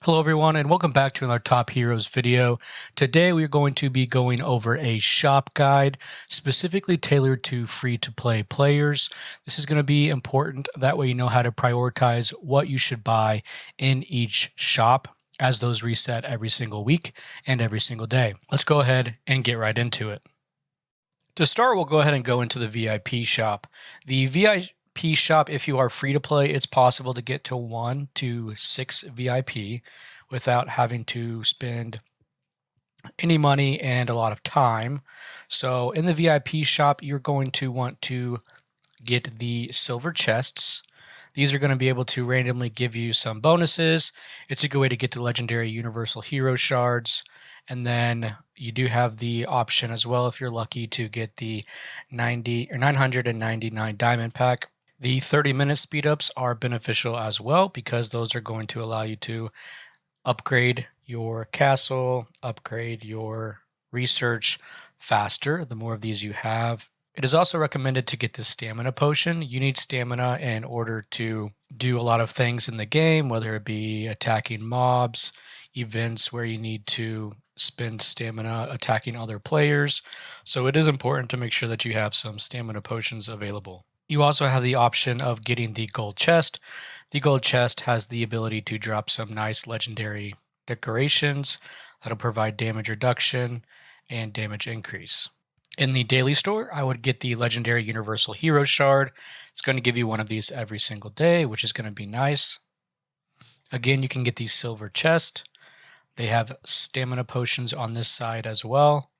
Hello everyone and welcome back to another Top Heroes video. Today we're going to be going over a shop guide specifically tailored to free-to-play players. This is going to be important, that way you know how to prioritize what you should buy in each shop as those reset every single week and every single day. Let's go ahead and get right into it. To start, we'll go ahead and go into the VIP shop. The VIP shop, if you are free to play, it's possible to get to 1 to 6 VIP without having to spend any money and a lot of time. So in the VIP shop, you're going to want to get the silver chests. These are going to be able to randomly give you some bonuses. It's a good way to get the legendary universal hero shards. And then you do have the option as well, if you're lucky, to get the 999 diamond pack. The 30-minute speed ups are beneficial as well because those are going to allow you to upgrade your castle, upgrade your research faster the more of these you have. It is also recommended to get the stamina potion. You need stamina in order to do a lot of things in the game, whether it be attacking mobs, events where you need to spend stamina attacking other players. So it is important to make sure that you have some stamina potions available. You also have the option of getting the gold chest. The gold chest has the ability to drop some nice legendary decorations that'll provide damage reduction and damage increase. In the daily store, I would get the legendary universal hero shard. It's going to give you one of these every single day, which is going to be nice. Again, you can get the silver chest. They have stamina potions on this side as well.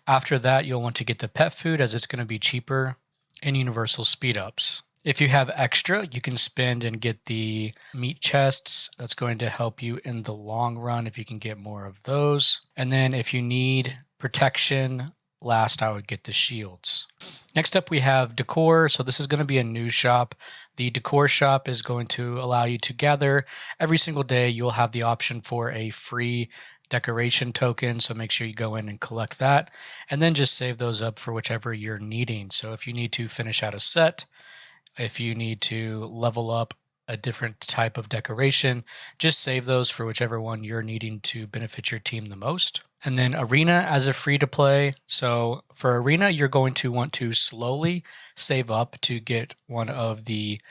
After that, you'll want to get the pet food as it's going to be cheaper, and universal speed ups. If you have extra, you can spend and get the meat chests. That's going to help you in the long run if you can get more of those. And then if you need protection, last I would get the shields. Next up we have decor. So this is going to be a new shop. The decor shop is going to allow you to gather every single day. You'll have the option for a free decoration token, so make sure you go in and collect that and then just save those up for whichever you're needing. So if you need to finish out a set, if you need to level up a different type of decoration, just save those for whichever one you're needing to benefit your team the most. And then Arena as a free to play. So for Arena, you're going to want to slowly save up to get one of the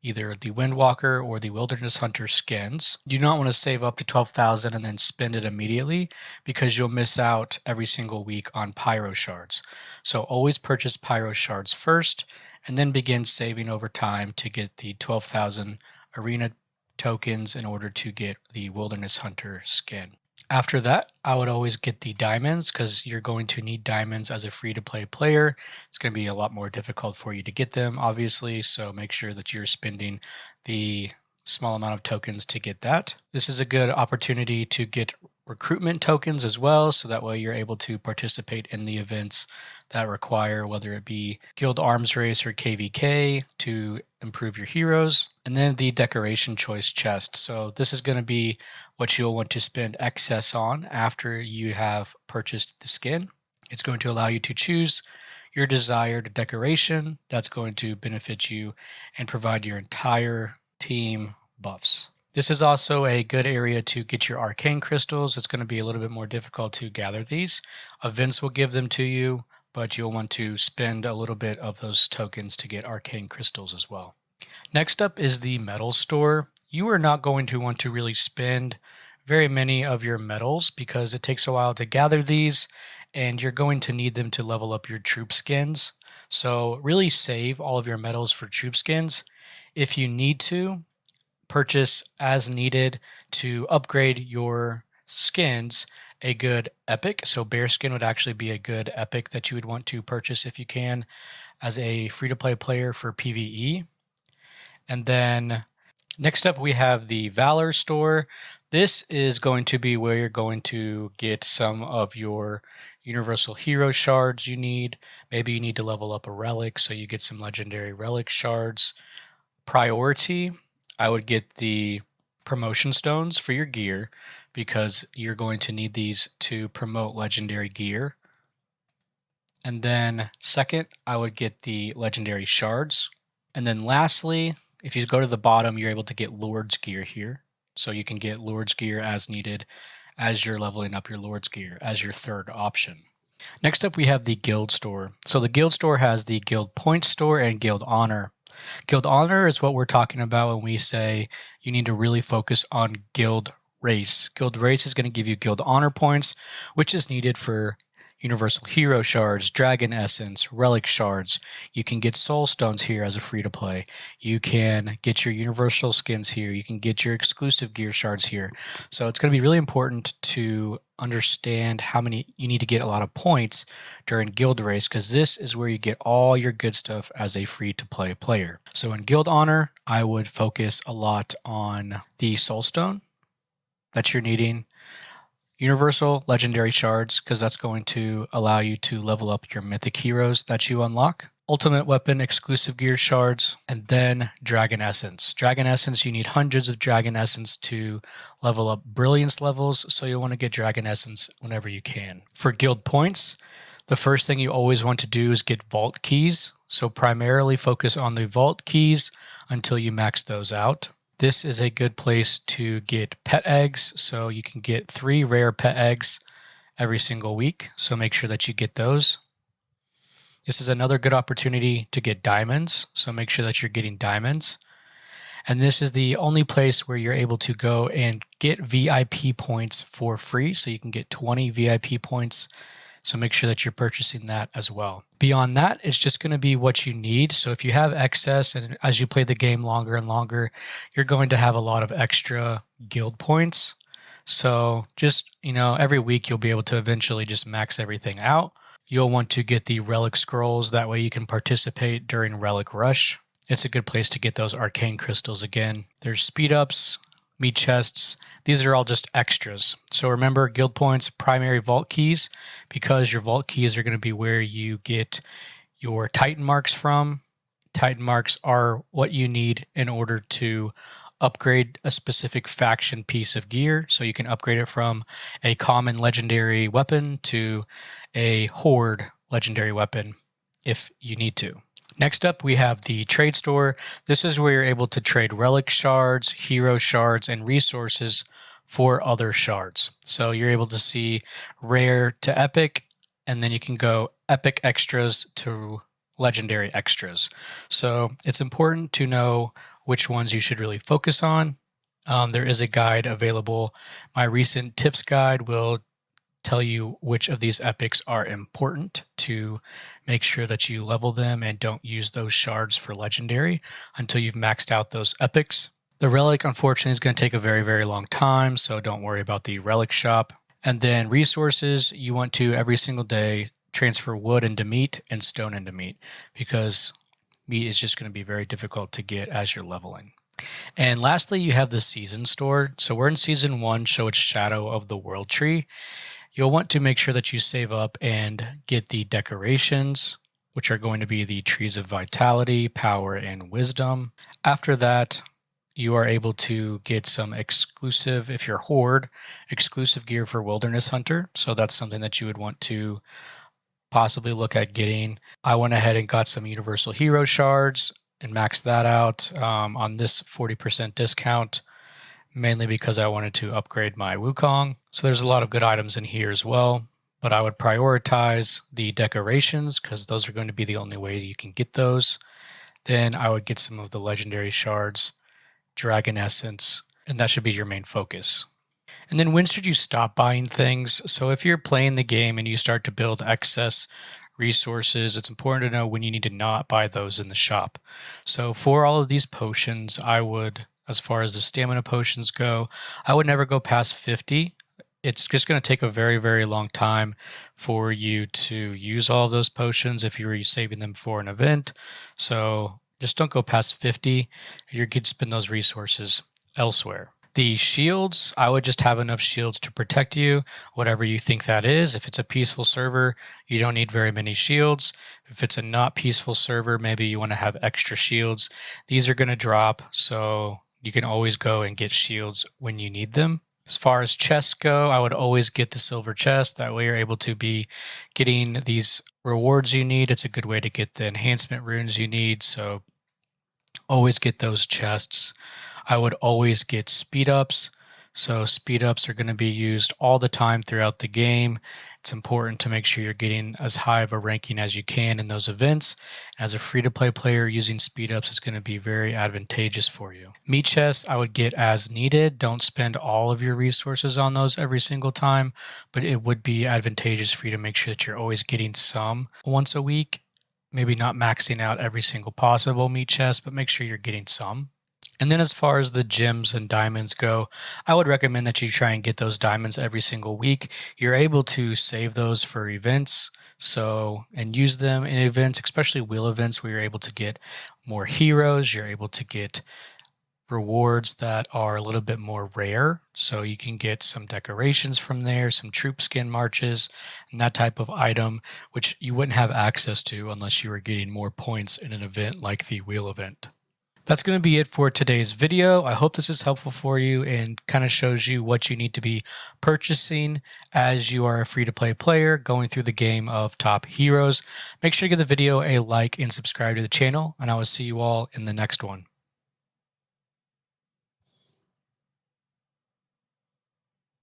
either the Windwalker or the Wilderness Hunter skins. You do not want to save up to 12,000 and then spend it immediately because you'll miss out every single week on Pyro Shards. So always purchase Pyro Shards first and then begin saving over time to get the 12,000 Arena tokens in order to get the Wilderness Hunter skin. After that, I would always get the diamonds because you're going to need diamonds as a free-to-play player. It's going to be a lot more difficult for you to get them, obviously, so make sure that you're spending the small amount of tokens to get that. This is a good opportunity to get recruitment tokens as well, so that way you're able to participate in the events that require, whether it be Guild Arms Race or KVK, to improve your heroes. And then the decoration choice chest. So this is going to be what you'll want to spend excess on after you have purchased the skin. It's going to allow you to choose your desired decoration that's going to benefit you and provide your entire team buffs. This is also a good area to get your arcane crystals. It's going to be a little bit more difficult to gather these. Events will give them to you, but you'll want to spend a little bit of those tokens to get arcane crystals as well. Next up is the metal store. You are not going to want to really spend very many of your metals because it takes a while to gather these and you're going to need them to level up your troop skins. So really save all of your metals for troop skins. If you need to, purchase as needed to upgrade your skins a good epic. So bear skin would actually be a good epic that you would want to purchase if you can as a free-to-play player for PvE. And then next up we have the Valor store. This is going to be where you're going to get some of your universal hero shards you need. Maybe you need to level up a relic, so you get some legendary relic shards. Priority, I would get the promotion stones for your gear because you're going to need these to promote legendary gear. And then second, I would get the legendary shards. And then lastly, if you go to the bottom, you're able to get Lord's gear here. So you can get Lord's gear as needed as you're leveling up your Lord's gear as your third option. Next up, we have the Guild Store. So the Guild Store has the Guild Points Store and Guild Honor. Guild Honor is what we're talking about when we say you need to really focus on Guild Race. Guild Race is going to give you Guild Honor points, which is needed for Universal Hero Shards, Dragon Essence, Relic Shards. You can get Soul Stones here as a free-to-play. You can get your Universal Skins here. You can get your exclusive Gear Shards here. So it's going to be really important to understand how many you need to get a lot of points during Guild Race, because this is where you get all your good stuff as a free-to-play player. So in Guild Honor, I would focus a lot on the Soul Stone that you're needing, Universal Legendary Shards, because that's going to allow you to level up your Mythic Heroes that you unlock, Ultimate Weapon Exclusive Gear Shards, and then Dragon Essence. Dragon Essence, you need hundreds of Dragon Essence to level up Brilliance levels, so you'll want to get Dragon Essence whenever you can. For Guild Points, the first thing you always want to do is get Vault Keys, so primarily focus on the Vault Keys until you max those out. This is a good place to get pet eggs, so you can get 3 rare pet eggs every single week, so make sure that you get those. This is another good opportunity to get diamonds, so make sure that you're getting diamonds. And this is the only place where you're able to go and get VIP points for free, so you can get 20 VIP points, so make sure that you're purchasing that as well. Beyond that, it's just going to be what you need. So if you have excess, and as you play the game longer and longer, you're going to have a lot of extra guild points. So just, every week you'll be able to eventually just max everything out. You'll want to get the Relic Scrolls. That way you can participate during Relic Rush. It's a good place to get those arcane crystals again. There's speed ups, meat chests. These are all just extras. So remember, guild points, primary vault keys, because your vault keys are going to be where you get your Titan marks from. Titan marks are what you need in order to upgrade a specific faction piece of gear. So you can upgrade it from a common legendary weapon to a horde legendary weapon if you need to. Next up, we have the trade store. This is where you're able to trade relic shards, hero shards, and resources for other shards. So you're able to see rare to epic, and then you can go epic extras to legendary extras. So it's important to know which ones you should really focus on. There is a guide available. My recent tips guide will tell you which of these epics are important to make sure that you level them and don't use those shards for legendary until you've maxed out those epics. The relic, unfortunately, is going to take a very, very long time, so don't worry about the relic shop. And then resources, you want to every single day transfer wood into meat and stone into meat, because meat is just going to be very difficult to get as you're leveling. And lastly, you have the season store. So we're in season 1, so it's Shadow of the World Tree. You'll want to make sure that you save up and get the decorations, which are going to be the Trees of Vitality, Power, and Wisdom. After that, you are able to get some exclusive, if you're Horde, exclusive gear for Wilderness Hunter. So that's something that you would want to possibly look at getting. I went ahead and got some Universal Hero Shards and maxed that out on this 40% discount, mainly because I wanted to upgrade my Wukong. So there's a lot of good items in here as well, but I would prioritize the decorations because those are going to be the only way you can get those. Then I would get some of the legendary shards, Dragon Essence, and that should be your main focus. And then when should you stop buying things? So if you're playing the game and you start to build excess resources, it's important to know when you need to not buy those in the shop. So for all of these potions, I would, as far as the stamina potions go, I would never go past 50. It's just going to take a very, very long time for you to use all of those potions if you were saving them for an event. So just don't go past 50. You're going to spend those resources elsewhere. The shields, I would just have enough shields to protect you, whatever you think that is. If it's a peaceful server, you don't need very many shields. If it's a not peaceful server, maybe you want to have extra shields. These are going to drop, so you can always go and get shields when you need them. As far as chests go, I would always get the silver chest. That way you're able to be getting these rewards you need. It's a good way to get the enhancement runes you need, so always get those chests. I would always get speed ups. So speed ups are going to be used all the time throughout the game. It's important to make sure you're getting as high of a ranking as you can in those events. As a free-to-play player, using speed ups is going to be very advantageous for you. Meat chests, I would get as needed. Don't spend all of your resources on those every single time, but it would be advantageous for you to make sure that you're always getting some once a week. Maybe not maxing out every single possible meat chest, but make sure you're getting some. And then as far as the gems and diamonds go, I would recommend that you try and get those diamonds every single week. You're able to save those for events, and use them in events, especially wheel events where you're able to get more heroes, you're able to get rewards that are a little bit more rare. So you can get some decorations from there, some troop skin marches, and that type of item, which you wouldn't have access to unless you were getting more points in an event like the wheel event. That's going to be it for today's video. I hope this is helpful for you and kind of shows you what you need to be purchasing as you are a free-to-play player going through the game of Top Heroes. Make sure to give the video a like and subscribe to the channel, and I will see you all in the next one.